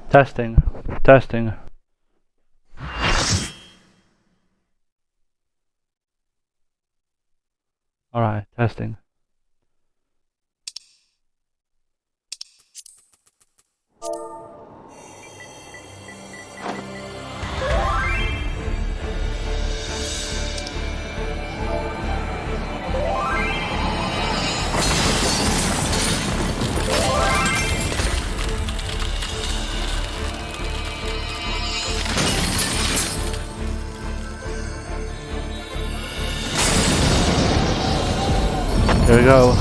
Testing. Testing. Alright, testing. Here we go.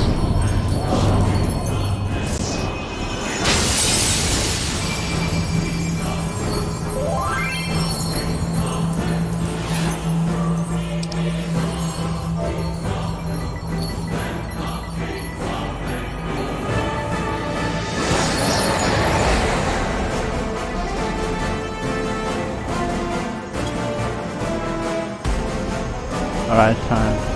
Alright, time.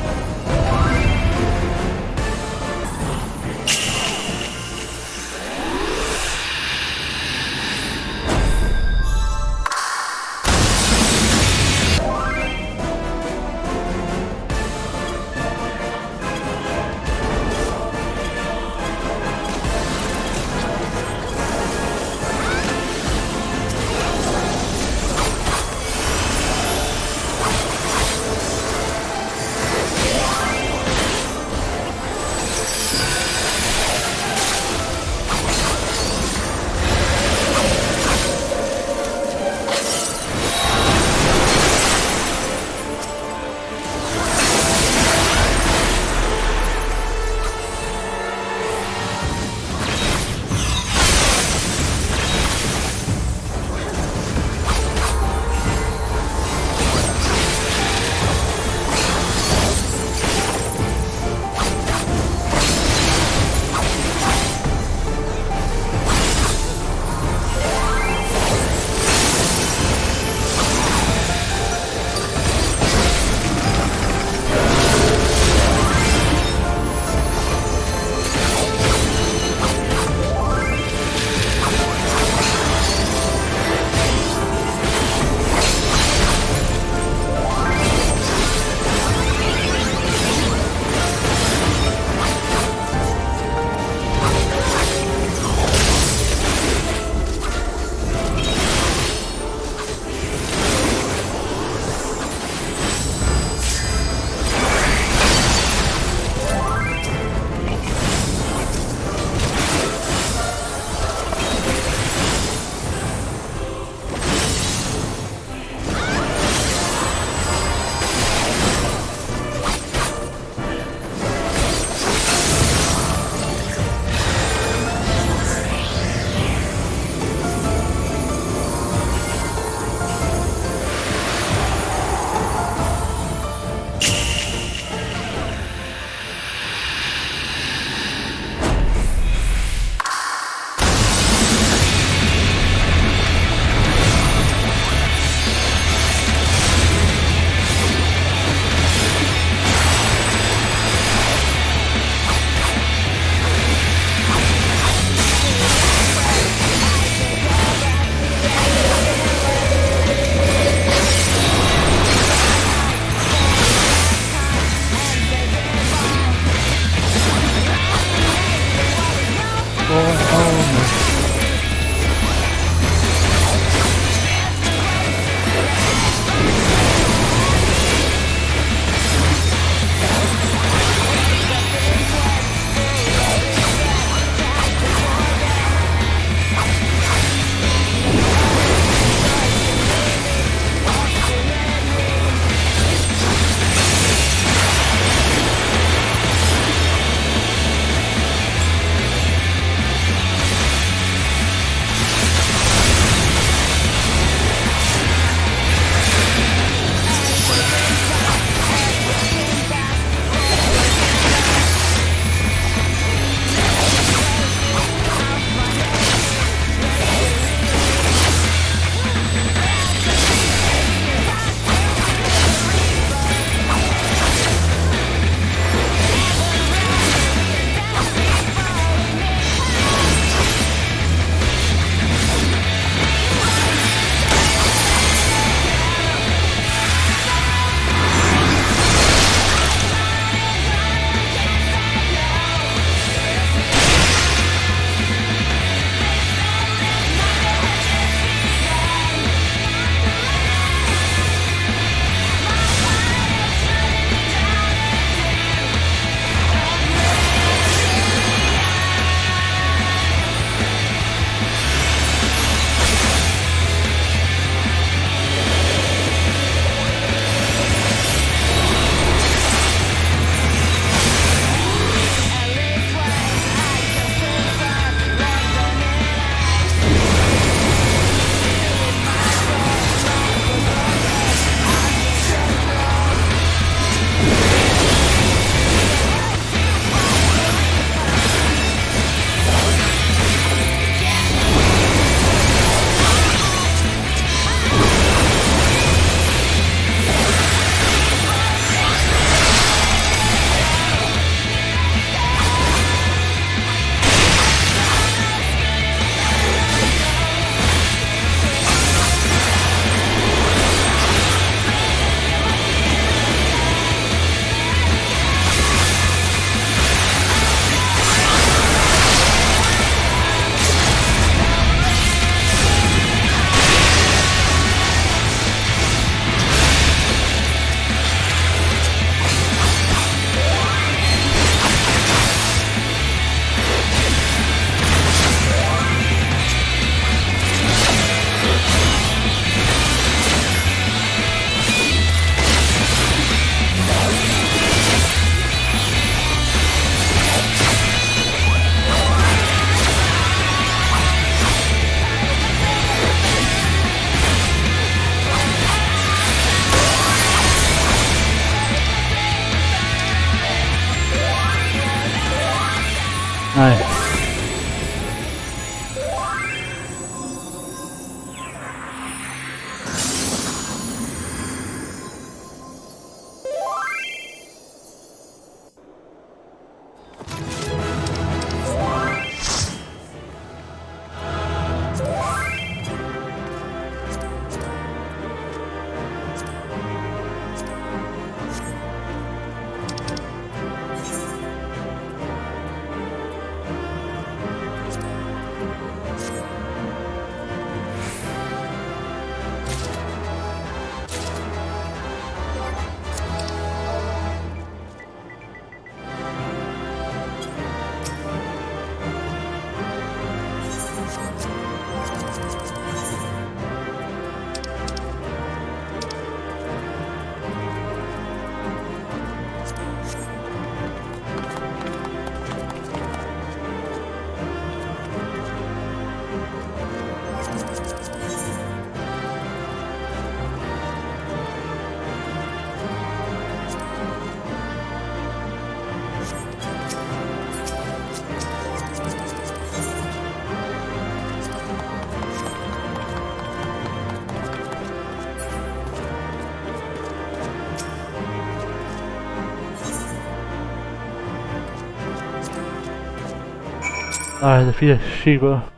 I defeated Shiva.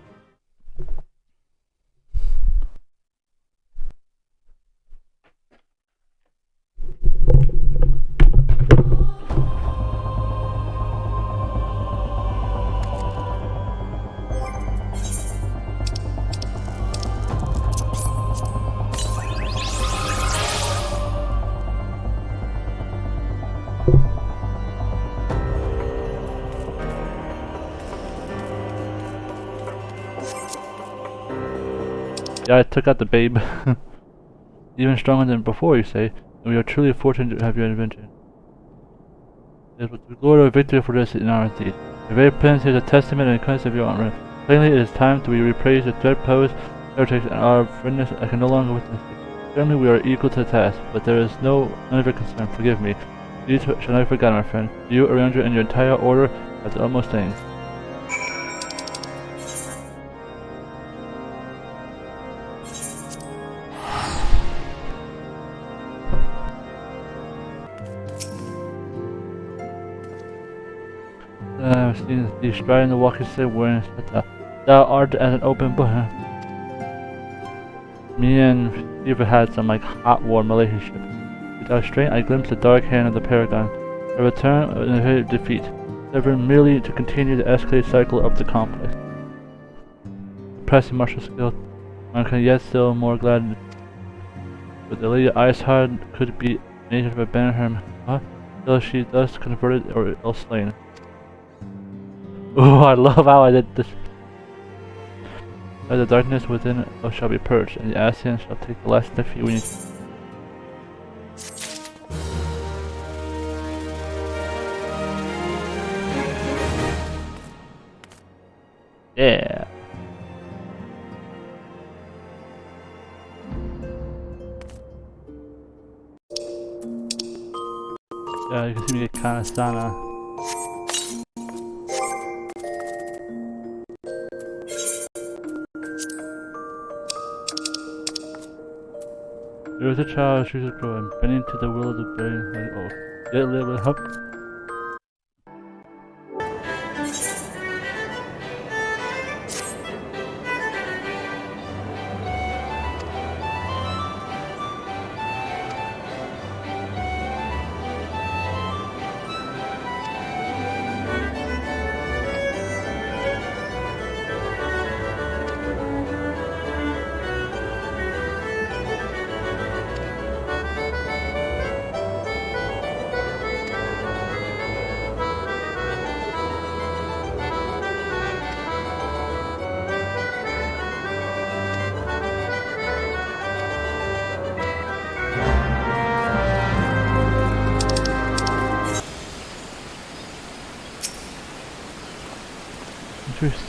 Yeah, I took out the babe. Even stronger than before, you say, and we are truly fortunate to have your invention. It is with the glory of victory for this in our deed. Your very presence is a testament and kindness of your honor. Plainly, it is time to be repraised the dread powers, heretics, and our friendness. I can no longer witness it. Certainly, we are equal to the task, but there is none of your concern. Forgive me. You shall never forget, my friend. You, around you, and your entire order have the utmost thanks. I've seen thee striding the walking stick wearing that thou art as an open book. Me and Xiv had some hot warm relationship. Without strain, I glimpsed the dark hand of the Paragon. A return of inherited defeat, never merely to continue the escalated cycle of the complex. Impressive martial skill, one can yet still more glad. But the Lady Icehard could be made to abandon her, till she thus converted or else slain. Oh, I love how I did this. The darkness within us shall be purged, and the Ascians shall take the last defeat we need. Yeah. Yeah, you can see me get kind of sana. There was a child, she was growing, bending to the will of the brain, like, oh, yet live with hope.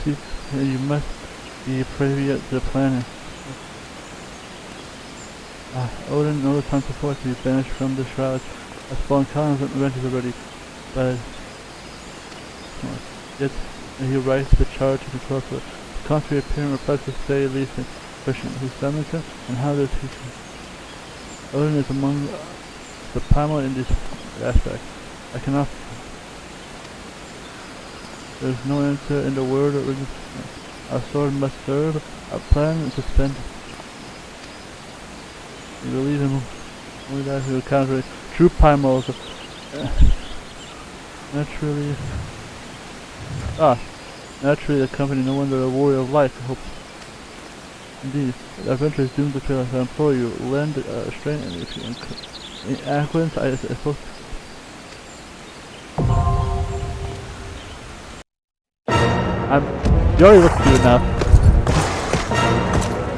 See, you must be privy to the planet. Odin, no time before to be banished from the shrouds. Has fallen countless adventures already, but yet he rises to the charge of the crossroad. The contrary appearance reflects his very least question. Who summons him, and how does he? Odin is among the primal in this aspect. I cannot. There is no answer in the word of religion. Our sword must serve, our plan is suspended. We believe him only that who counter true primals. Naturally, the company no wonder a warrior of life. I hope. Indeed, the adventure is doomed to fail. I implore you, lend strength, and if you in acquaintance, I suppose. You already look good enough.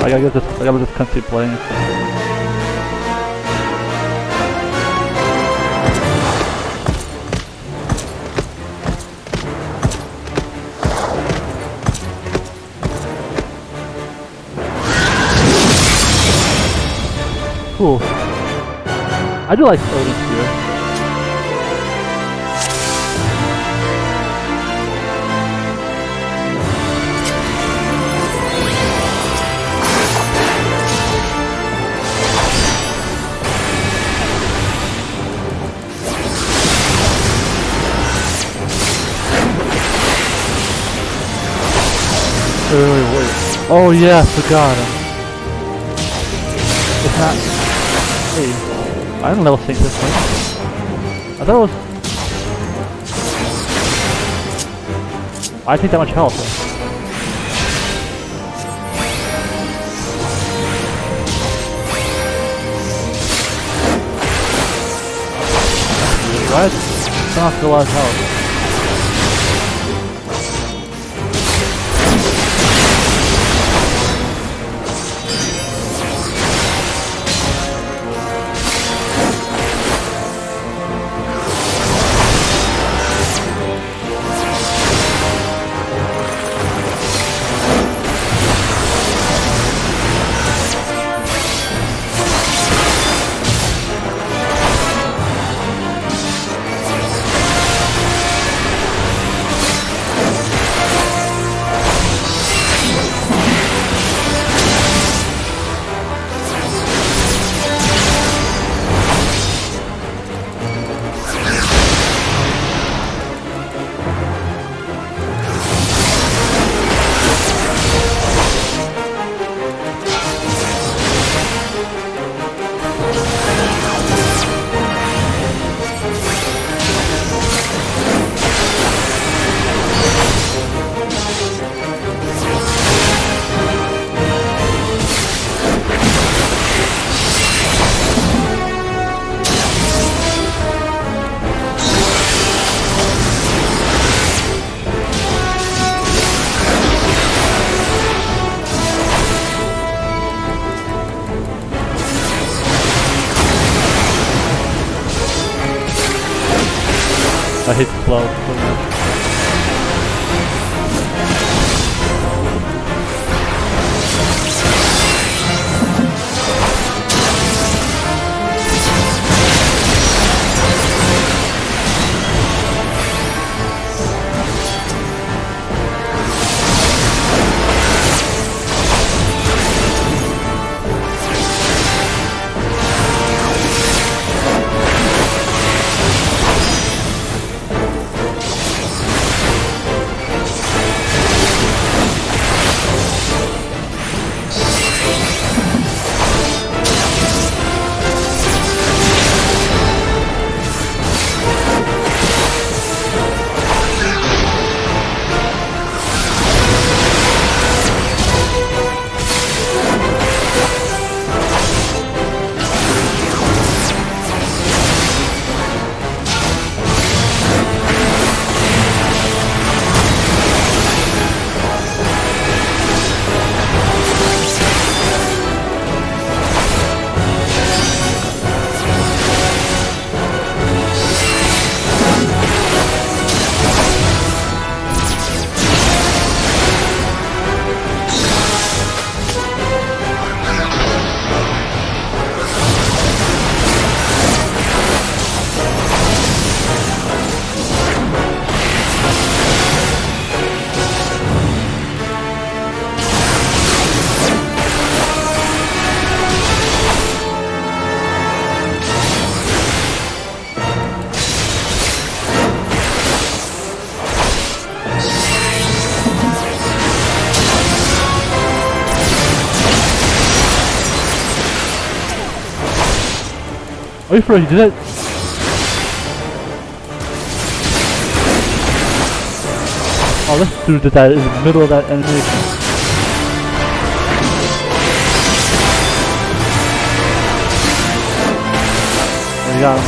I gotta just continue playing. Cool. I do like Odin's here. Wait. Oh yeah, I forgot him. It's not. Hey, I didn't level 6 this thing. I thought it was. I take that much health. What? It's not a lot of health. I hate the flow so much. Are you sure he did it? Oh, this dude did that in the middle of that animation. There you got him.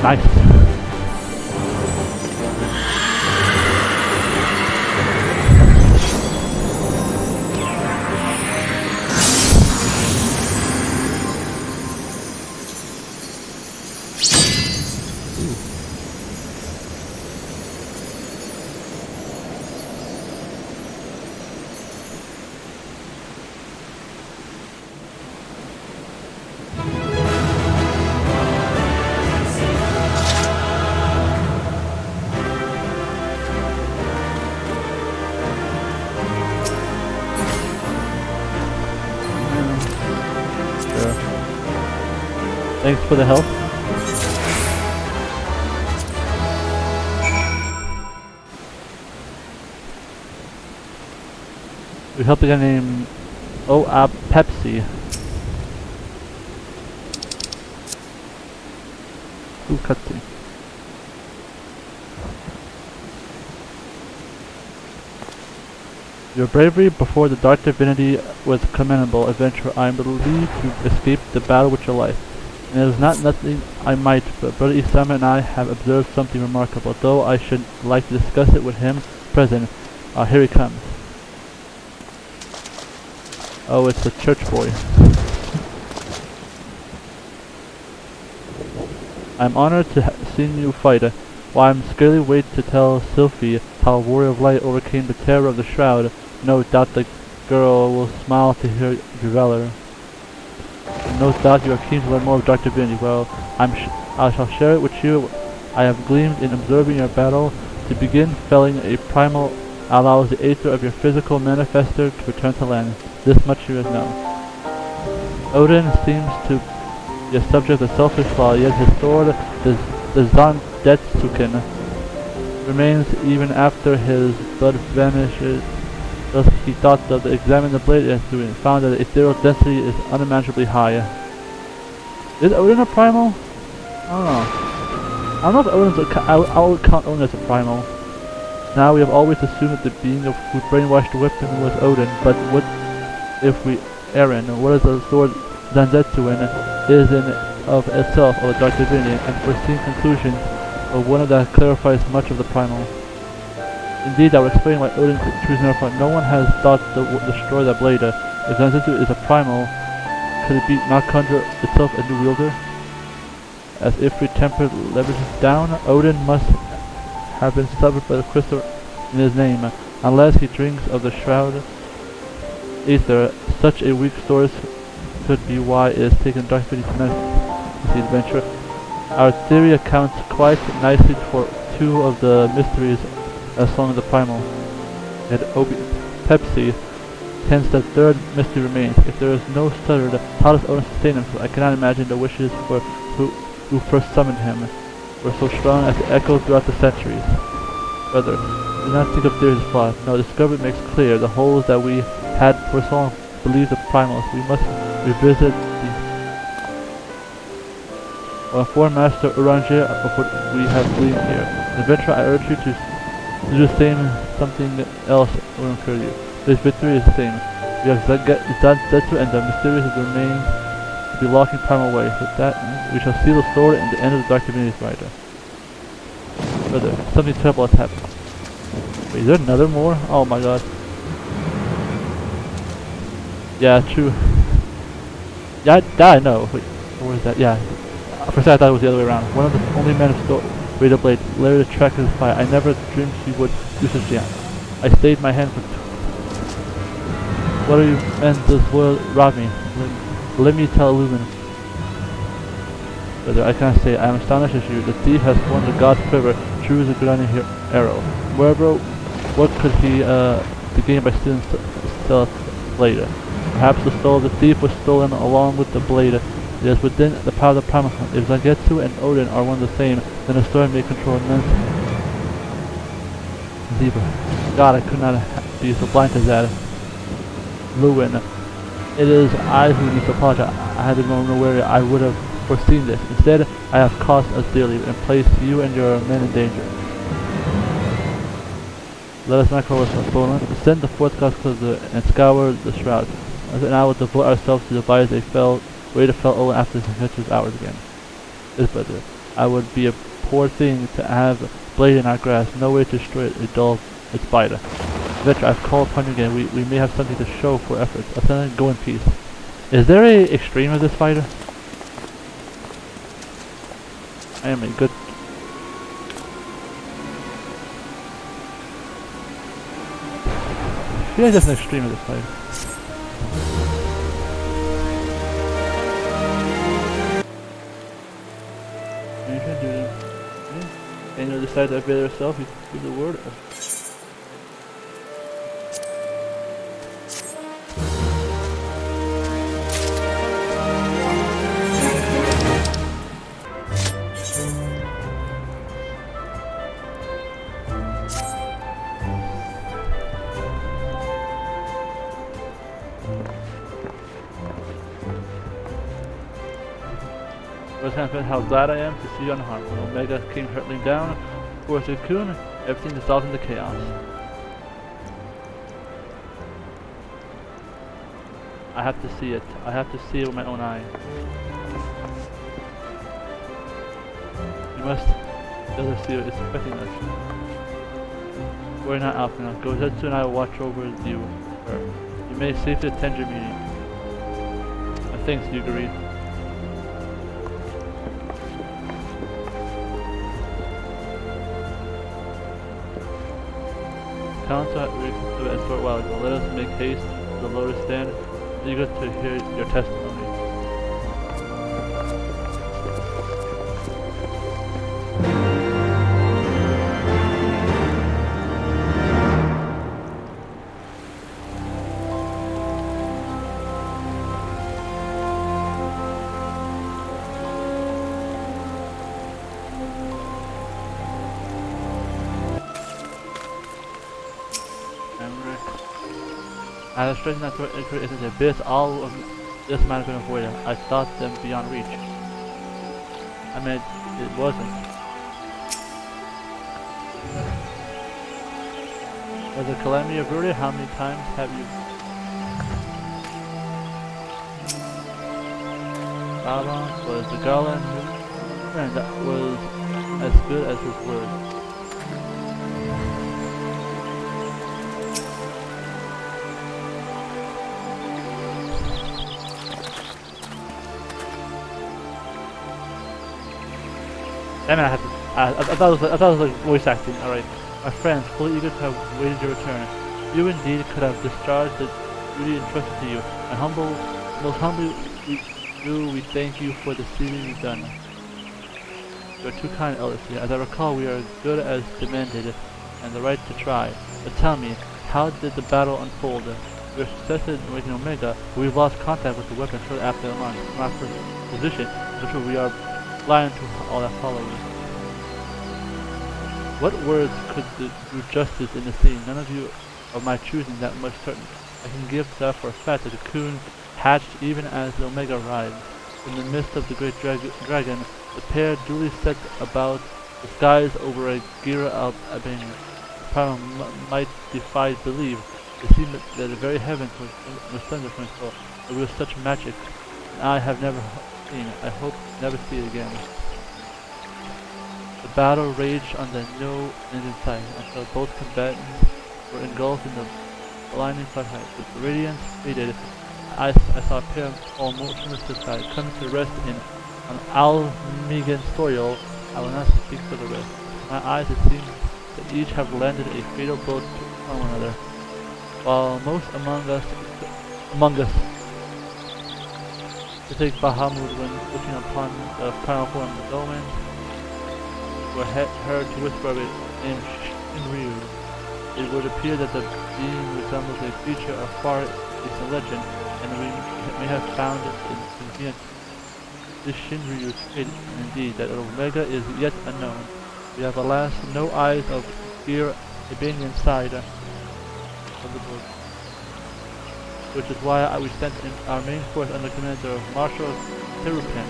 Nice. Thanks for the help. We help a guy named Pepsi. Ooh, cutscene. Your bravery before the dark divinity was commendable, adventurer. I am believed to escape the battle with your life. And it is not nothing I might, but Brother Isama and I have observed something remarkable, though I should like to discuss it with him present. Here he comes. Oh, it's the church boy. I'm honored to have seen you fight. While I'm scarcely wait to tell Sylphie how a warrior of light overcame the terror of the shroud. No doubt the girl will smile to hear your valor. No doubt you are keen to learn more of Dark Divinity. Well, I shall share it with you. I have gleamed in observing your battle. To begin, felling a primal allows the aether of your physical manifester to return to land. This much you have known. Odin seems to be a subject of selfish law, yet his sword, the Zandetsuken, remains even after his blood vanishes. Thus he thought of examining the blade and found that the ethereal density is unimaginably high. Is Odin a primal? I don't know. I don't know if Odin's I would count Odin as a primal. Now we have always assumed that the being who brainwashed the weapon was Odin, but what if we Eren? What is the sword Zanzetsuin is in of itself of a dark divinity, and foreseen conclusions of one of that clarifies much of the primal. Indeed, that would explain why Odin could choose another primal. No one has thought to destroy that blade. If Zanzetsu is a primal, could it be not conjure itself a new wielder? As Ifrit tempered leverages down, Odin must have been stubborn by the crystal in his name, unless he drinks of the shroud ether. Such a weak source could be why it is taken dark divinity to the adventure. Our theory accounts quite nicely for two of the mysteries as long as the primal. Yet Pepsi hence the third mystery remains. If there is no stutter, how does Odin sustain himself? I cannot imagine the wishes for who first summoned him were so strong as to echo throughout the centuries. Brother, do not think of theories flawed. No, discovery makes clear the holes that we had for so long believed the primals. We must revisit the inform Master Uranger of what we have gleaned here. Adventurer, I urge you to do the same. Something else will occur to you. This victory is the same. We have Zanzetsu and the mysterious remains to be locking primal way. With that, we shall seal the sword and the end of the Dark Divinity's rider. Brother, something terrible has happened. Wait, is there another more? Oh my god. Yeah, true. Yeah, that I know. Wait, where is that? Yeah. For a second I thought it was the other way around. One of the only men who stole Raider Blade, Larry the Track his fire. I never dreamed he would do such a thing. I stayed my hand for what are you men does will rob me? Let me tell Lumen. Brother, I cannot say. I am astonished at you. The thief has formed a god's quiver, true as a Granny arrow. Wherever, what could he gain by stealing stealth blade? Perhaps the soul of the thief was stolen along with the blade. It is within the power of the primal. If Zangetsu and Odin are one and the same, then the story may control immense. God, I could not be so blind to that. Lewin, it is I who need to apologize. I had been aware I would have foreseen this. Instead, I have cost us dearly and placed you and your men in danger. Let us not call us stolen. Send the fourth class closer and scour the shroud. And I will devote ourselves to devise a way to fell Olin after the catch was ours again. This brother, I would be a poor thing to have a blade in our grasp, no way to destroy it, a dull its biter. Veteran, I've called upon you again. We may have something to show for efforts. Ascendant, go in peace. Is there a extreme of this fighter? I am a good... I feel like there's an extreme of this fighter. And you decide to avail yourself, you give the word. Just can't imagine how glad I am to see you unharmed. When Omega came hurtling down towards the cocoon, everything dissolved into chaos. I have to see it. I have to see it with my own eyes. You must be able to see what is expecting us. Worry not, Alpha. Gozetsu and I will watch over you. You may safely attend your meeting. Thanks, Yuguri. Council had requested a short while ago. Let us make haste to the Lotus Stand, eager to hear your testimony. I had strengthened that threat into the abyss. All of this man could avoid it. I thought them beyond reach. I mean, it wasn't. Was the calamity averted? How many times have you? Babylon was the garland, and that was as good as his word. Damn it, I thought it was like voice acting. Alright. My friends, fully eager to have waited your return. You indeed could have discharged the duty entrusted to you. Most humbly we thank you for the sealing you've done. You are too kind, Elsie. As I recall, we are as good as demanded, and the right to try. But tell me, how did the battle unfold? We were successful in waking Omega, but we lost contact with the weapon shortly after the launch. From our first position, which we are blind to all that followed. What words could do justice in the scene? None of you of my choosing that much certain. I can give that for a fact that the cocoon hatched even as the Omega arrived. In the midst of the great dragon, the pair duly set about the skies over a Gira Albania. The power might defy belief. It seemed that the very heavens were thunder from its soul. It was such magic, and I have never seen. I hope never see it again. The battle raged on the no end in sight until both combatants were engulfed in the blinding sunlight. With the radiance faded, I saw a pair fall motionless to the side, coming to rest on Almegan soil. I will not speak for the rest. To my eyes, it seems that each have landed a fatal blow on one another, while most among us to take Bahamut when looking upon the final form of the Doman, were heard to whisper of it in Shinryu. It would appear that the being resembles a creature of far distant legend, and we may have found it in convenient. This Shinryu stated indeed that Omega is yet unknown. We have alas no eyes of Gear Albanian side of the book, which is why we sent in our main force under commander of Marshal Terupin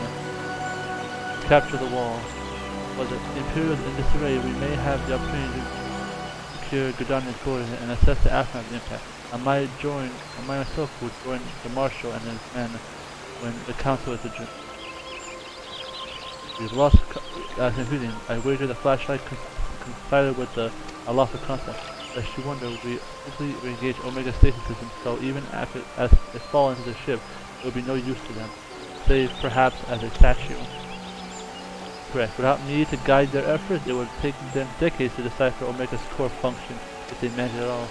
to capture the wall. But the Imperials in disarray, we may have the opportunity to secure Gudanian's glory and assess the aftermath of the impact. I myself would join the Marshal and his men when the council is adjourned. We've lost confusion. I wager the flashlight coincided with a loss of contact. Lest you wonder, we simply re-engage Omega station systems, so even after as they fall into the ship, it will be no use to them, save perhaps as a statue. Correct. Without me to guide their efforts, it would take them decades to decipher Omega's core function, if they manage it at all.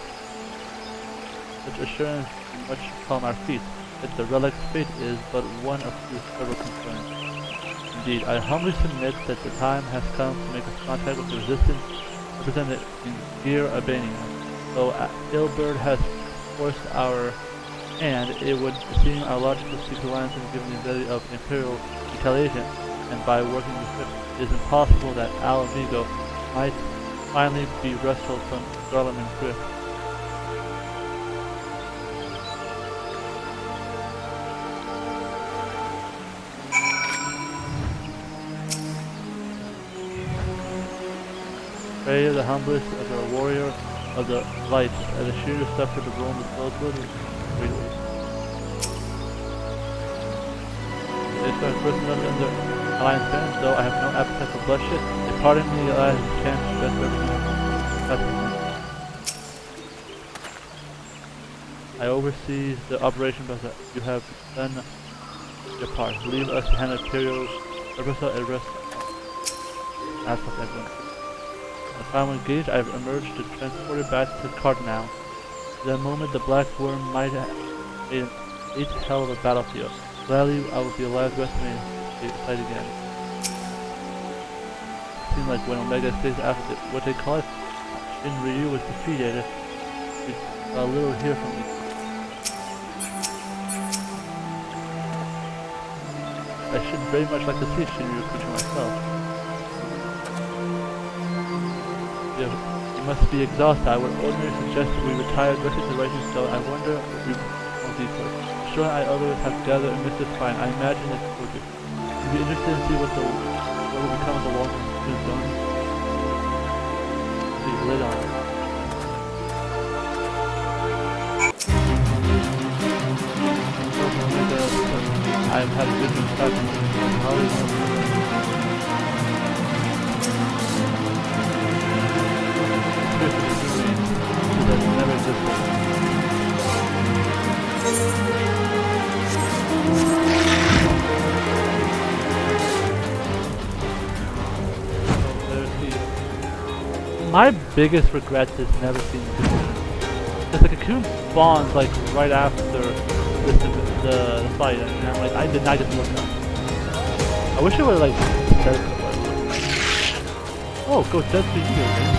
Such assurance much calm our feet, that the relic's fate is but one of several concerns. Indeed, I humbly submit that the time has come to make us contact with the resistance represented in Gear Albania. Though Ilbird has forced our hand, it would seem our logical seek alliance in given the ability of Imperial retaliation, and by working with it, it is impossible that Al Amigo might finally be wrestled from Garleman's grip. Freya, the humblest of a warrior of the light, as a shooter suffered the blow of Soulswood greatly. This is my first member in the Alliance band, though I have no appetite for bloodshed. They pardon me the Alliance chance to best represent. I oversee the operation, but you have done your part. Leave us to handle Imperial Urbosa and rest. Ask of everyone. The final engaged, I have emerged to transport it back to Cardinal. At that moment, the Black Worm might have made an 8th hell of a battlefield. Gladly, I will be alive to estimate the fight again. It seemed like when Omega stays after what they call it, Shinryu was defeated. We got a little here from me. I should very much like to see Shinryu creature myself. You must be exhausted. I would ordinarily suggest we retire directly to Rising Stone. I wonder if we won't deeper. Sure, others have gathered and missed this find. I imagine it's for good. You'd be interested to see what will become of the long zone. See lit on it. I have had a good discussion with Hollywood. Never existed. My biggest regret is never seeing the cocoon. Because the cocoon spawns like right after the fight, and I'm like, I did not get to look up. I wish it would like said it. Oh, go dead to you, man.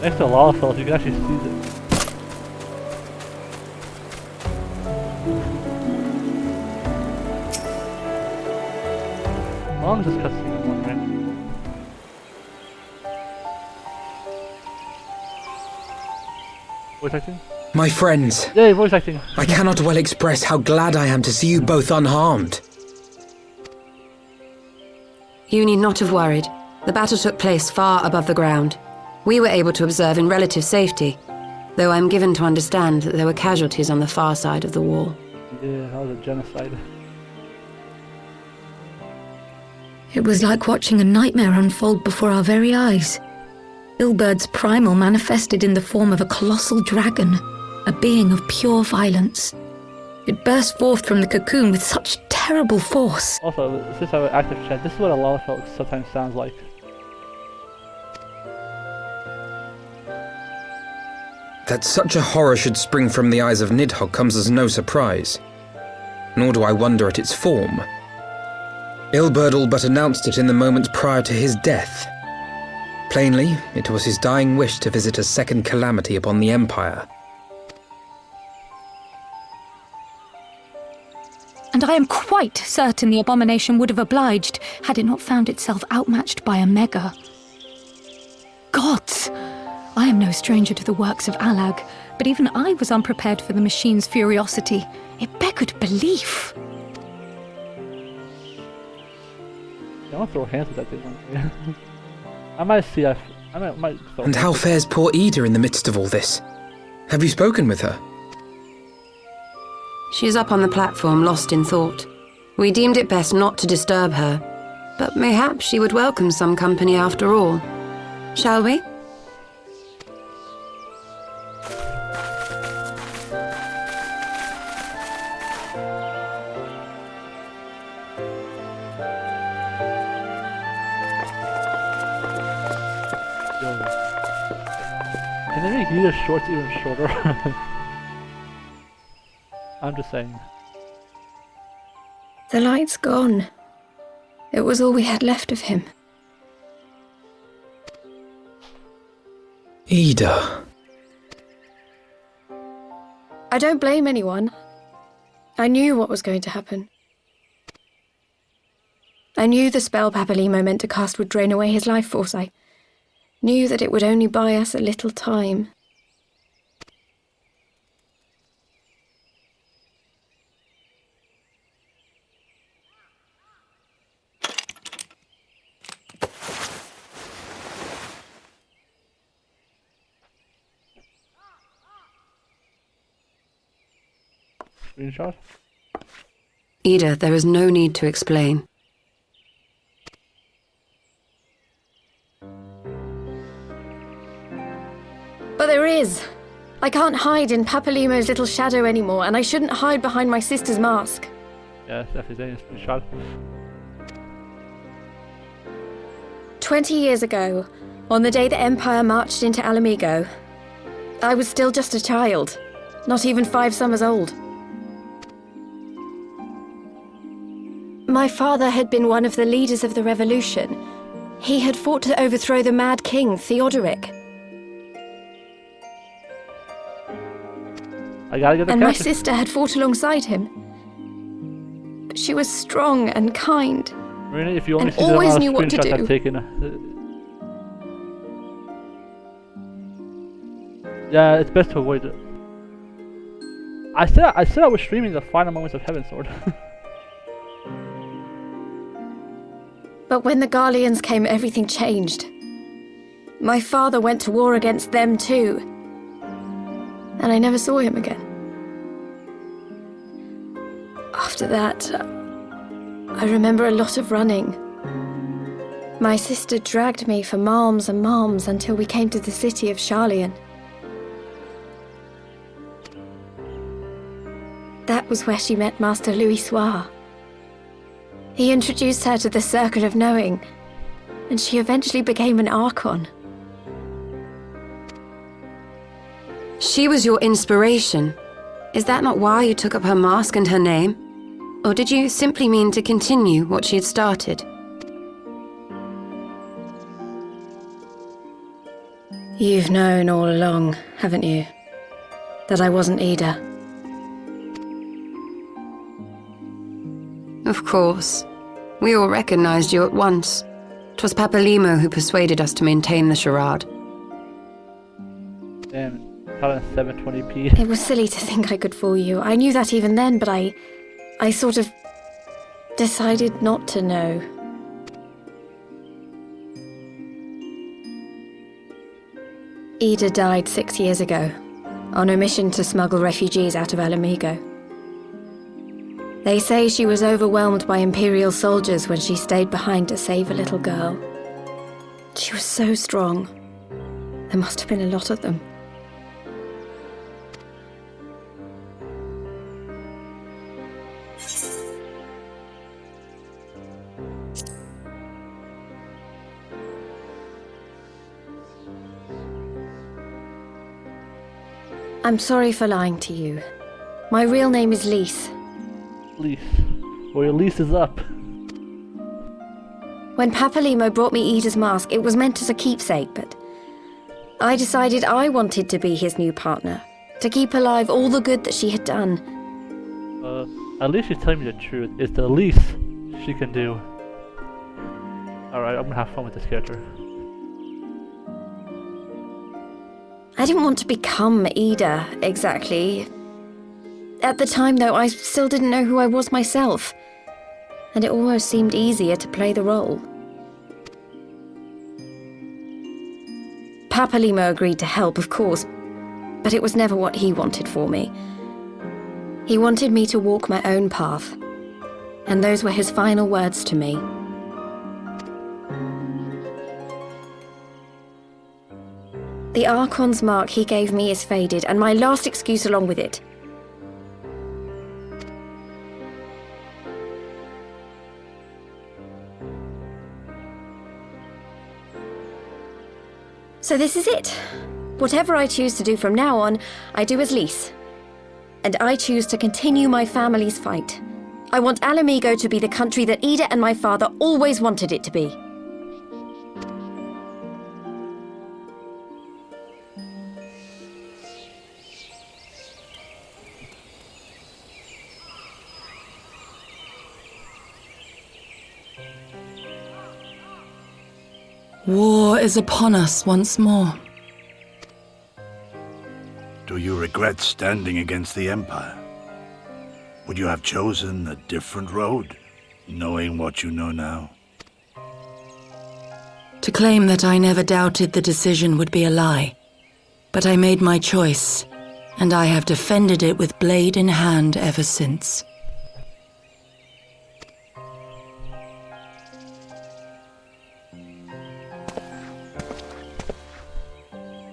Next to Lawful, you can actually see it. How long is this cutscene one, right? Voice acting? My friends! Yay, voice acting! I cannot well express how glad I am to see you both unharmed. You need not have worried. The battle took place far above the ground. We were able to observe in relative safety, though I'm given to understand that there were casualties on the far side of the wall. Yeah, that was a genocide. It was like watching a nightmare unfold before our very eyes. Ilbird's primal manifested in the form of a colossal dragon, a being of pure violence. It burst forth from the cocoon with such terrible force. Also, since I have an active chat, this is what a lot of folks sometimes sounds like. That such a horror should spring from the eyes of Nidhogg comes as no surprise. Nor do I wonder at its form. Ilberd all but announced it in the moments prior to his death. Plainly, it was his dying wish to visit a second calamity upon the Empire. And I am quite certain the abomination would have obliged had it not found itself outmatched by a mega. Gods! I am no stranger to the works of Alag, but even I was unprepared for the machine's furiosity. It beggared belief. I want to throw hands at that thing one day. I might see. I might. And how fares poor Ida in the midst of all this? Have you spoken with her? She's up on the platform, lost in thought. We deemed it best not to disturb her, but mayhaps she would welcome some company after all. Shall we? Can they make Ida's shorts even shorter? I'm just saying. The light's gone. It was all we had left of him. Ida. I don't blame anyone. I knew what was going to happen. I knew the spell Papalimo meant to cast would drain away his life force. I knew that it would only buy us a little time. Screenshot? Ida, there is no need to explain. But there is. I can't hide in Papalimo's little shadow anymore, and I shouldn't hide behind my sister's mask. Yeah, definitely a screenshot. 20 years ago, on the day the Empire marched into Alamigo, I was still just a child, not even 5 summers old. My father had been one of the leaders of the revolution. He had fought to overthrow the Mad King, Theodoric. I gotta get the And my caption. sister had fought alongside him. But she was strong and kind. Marina, if you only and see the always amount knew of what to screenshots I've do. taken. Yeah, it's best to avoid it. I said I was streaming the final moments of Heavensward. But when the Garleans came, everything changed. My father went to war against them too. And I never saw him again. After that, I remember a lot of running. My sister dragged me for malms and malms until we came to the city of Charlian. That was where she met Master Louis Soir. He introduced her to the Circle of Knowing, and she eventually became an Archon. She was your inspiration. Is that not why you took up her mask and her name? Or did you simply mean to continue what she had started? You've known all along, haven't you? That I wasn't Ida. Of course. We all recognized you at once. 'Twas Papalimo who persuaded us to maintain the charade. Damn, caught in 720p. It was silly to think I could fool you. I knew that even then, but I sort of decided not to know. Ida died 6 years ago, on a mission to smuggle refugees out of Alamigo. They say she was overwhelmed by Imperial soldiers when she stayed behind to save a little girl. She was so strong. There must have been a lot of them. I'm sorry for lying to you. My real name is Lise. Lease. Well, your lease is up. When Papalimo brought me Ida's mask, it was meant as a keepsake, but I decided I wanted to be his new partner, to keep alive all the good that she had done. At least she's telling me the truth. It's the least she can do. Alright, I'm gonna have fun with this character. I didn't want to become Ida, exactly. At the time, though, I still didn't know who I was myself, and it almost seemed easier to play the role. Papalimo agreed to help, of course, but it was never what he wanted for me. He wanted me to walk my own path, and those were his final words to me. The Archon's mark he gave me is faded, and my last excuse along with it. So this is it. Whatever I choose to do from now on, I do as Lise. And I choose to continue my family's fight. I want Alamigo to be the country that Ida and my father always wanted it to be. War is upon us once more. Do you regret standing against the Empire? Would you have chosen a different road, knowing what you know now? To claim that I never doubted the decision would be a lie. But I made my choice, and I have defended it with blade in hand ever since.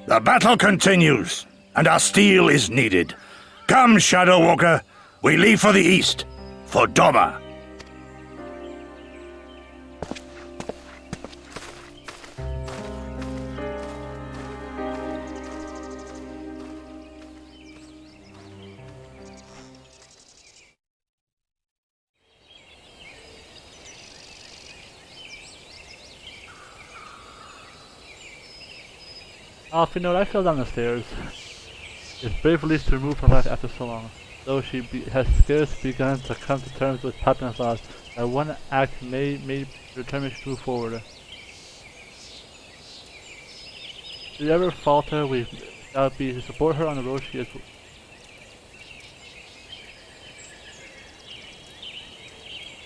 The battle continues, and our steel is needed. Come, Shadow Walker, we leave for the east, for Doma. If you know, I fell down the stairs. It's brave release to remove her life after so long. Though she has scarcely begun to come to terms with Papin's loss, that one act may determine to move forward. If you ever falter, we shall be to support her on the road she is.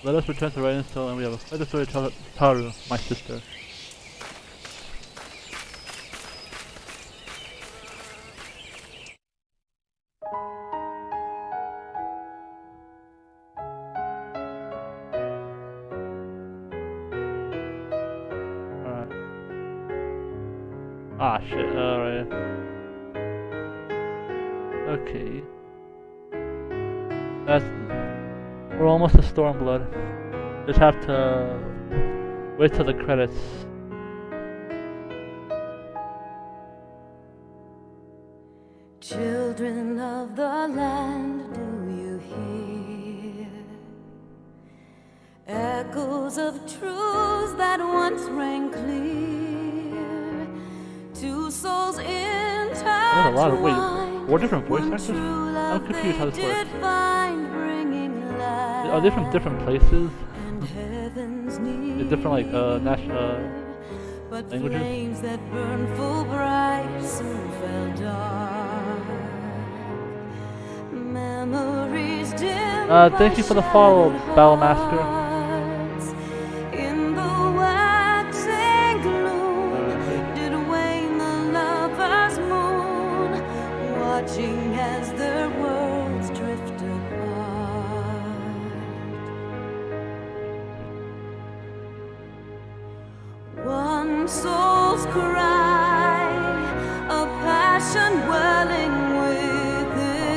Let us return to Rhinestone, and we have a further story to tell Taru, my sister. Ah shit, alright. Okay. We're almost to Stormblood. Just have to wait till the credits. Children of the land, do you hear? Echoes of truths that once rang clear. Two souls There's a lot of, wait, intertwined. 4 different voice actors? I'm confused how this works. Are they from different places? They're different, like, national languages? Flames that burn full bright soon fell dark. Memories dim. Thank you for the follow, Battlemaster. In the waxing gloom, did wane the lover's moon, watching as their worlds drift apart. One soul's cry, a passion welling within.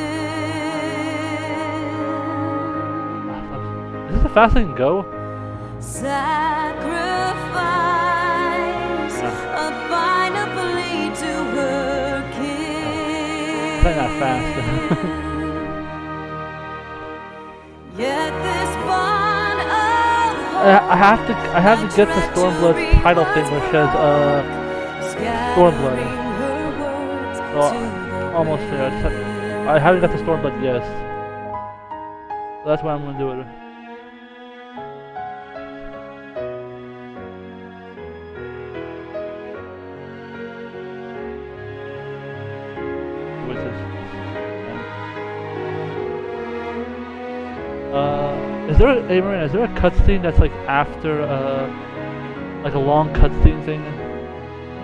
Is this the fastest I can go? Sacrifice, a final plea to her kin. It's not that fast. Yet this bond of I have to get the Stormblood title thing where it says Stormblood. So almost there. I haven't got the Stormblood yet. So that's why I'm gonna do it. Wait, is there a cutscene that's like after like a long cutscene thing,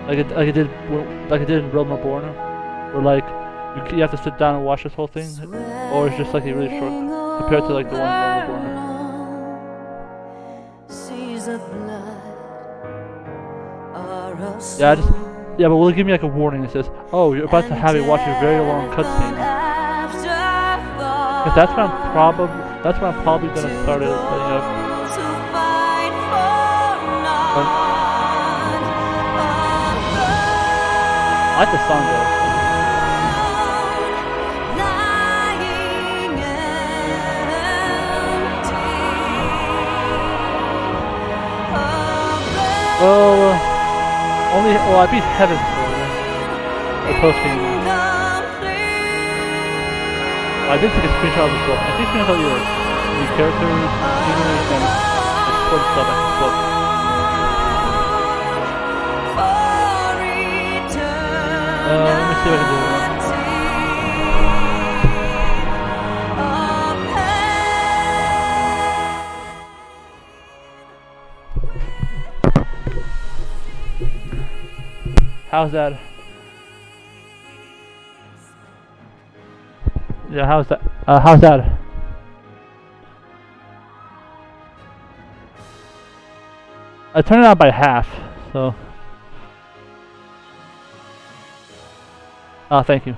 like it did in Realm Reborn, where like you have to sit down and watch this whole thing, or it's just like a really short compared to like the one in Realm Reborn? Yeah, but will it give me like a warning that says, "Oh, you're about to have a watch a very long cutscene"? Because that's when I'm probably gonna start it setting up. I like the song though. Well, I beat Heavensward. The post-game. I did take a screenshot of the book. I think screenshot of the characters, scenery, and important stuff I can book. Let me see what I can do. How's that? Yeah, how's that? How's that? I turned it out by half, so. Oh, thank you.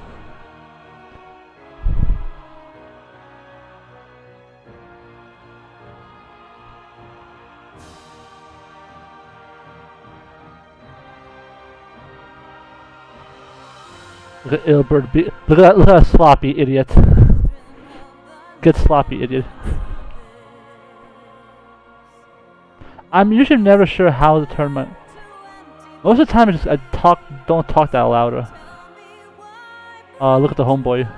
Look at Ilbert look at that sloppy idiot. Get sloppy, idiot. I'm usually never sure how to turn my. Most of the time, I don't talk that loud. Look at the homeboy.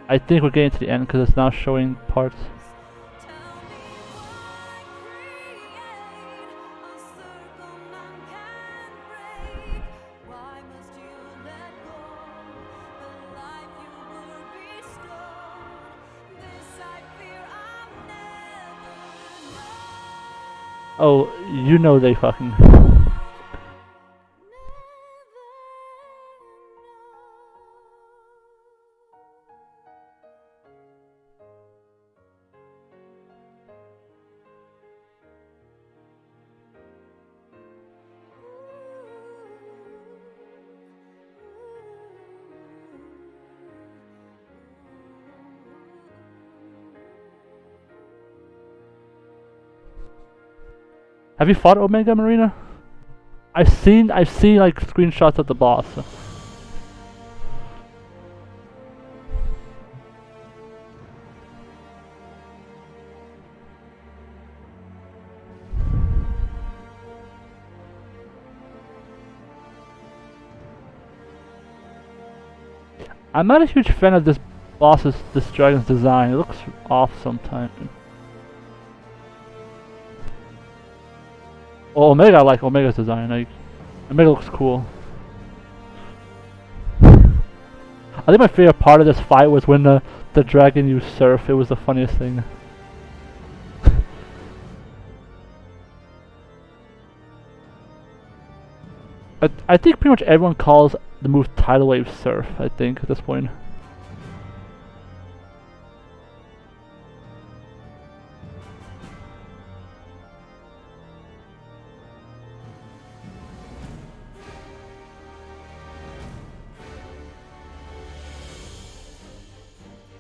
I think we're getting to the end because it's now showing parts. Oh, you know they fucking. Have you fought Omega, Marina? I've seen like screenshots of the boss. I'm not a huge fan of this dragon's design. It looks off sometimes. Oh, Omega, I like Omega's design. Like, Omega looks cool. I think my favorite part of this fight was when the dragon used surf. It was the funniest thing. I think pretty much everyone calls the move Tidal Wave Surf, I think, at this point.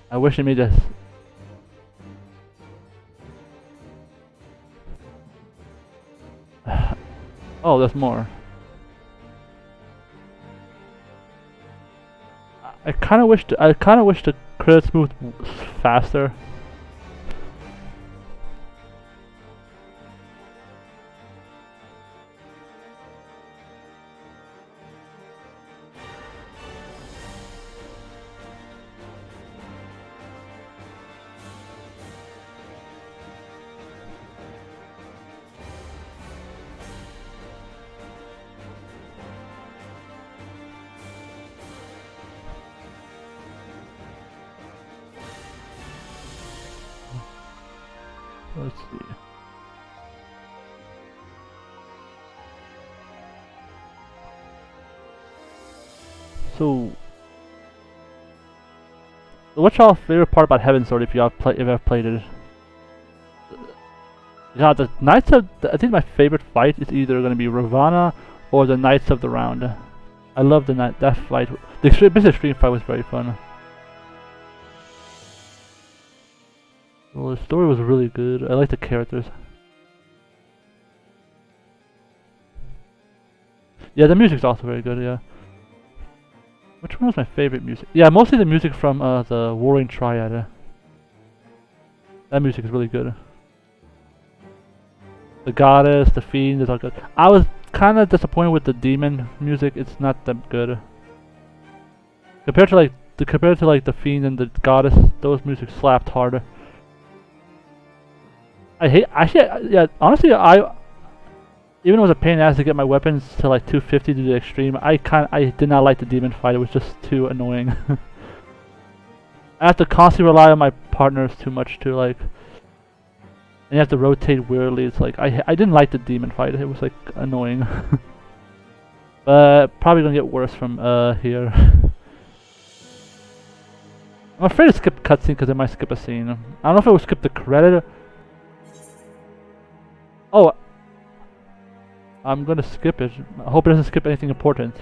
I wish I made this. Oh, there's more. I kind of wish the credits moved faster. Let's see. So, what's your favorite part about Heavensward if you've played it? Yeah, the Knights of I think my favorite fight is either going to be Ravana or the Knights of the Round. I love that fight. The extreme fight was very fun. Well, the story was really good. I like the characters. Yeah, the music's also very good, yeah. Which one was my favorite music? Yeah, mostly the music from the Warring Triad. That music is really good. The Goddess, the Fiend, is all good. I was kind of disappointed with the Demon music. It's not that good. Compared to the Fiend and the Goddess, those music slapped harder. Honestly, Even though it was a pain in the ass to get my weapons to like 250 to the extreme, I did not like the demon fight. It was just too annoying. I have to constantly rely on my partners too much to like, and you have to rotate weirdly. It's like I didn't like the demon fight. It was like annoying. But probably gonna get worse from here. I'm afraid to skip cutscene because I might skip a scene. I don't know if it will skip the credit. Oh, I'm gonna skip it. I hope it doesn't skip anything important.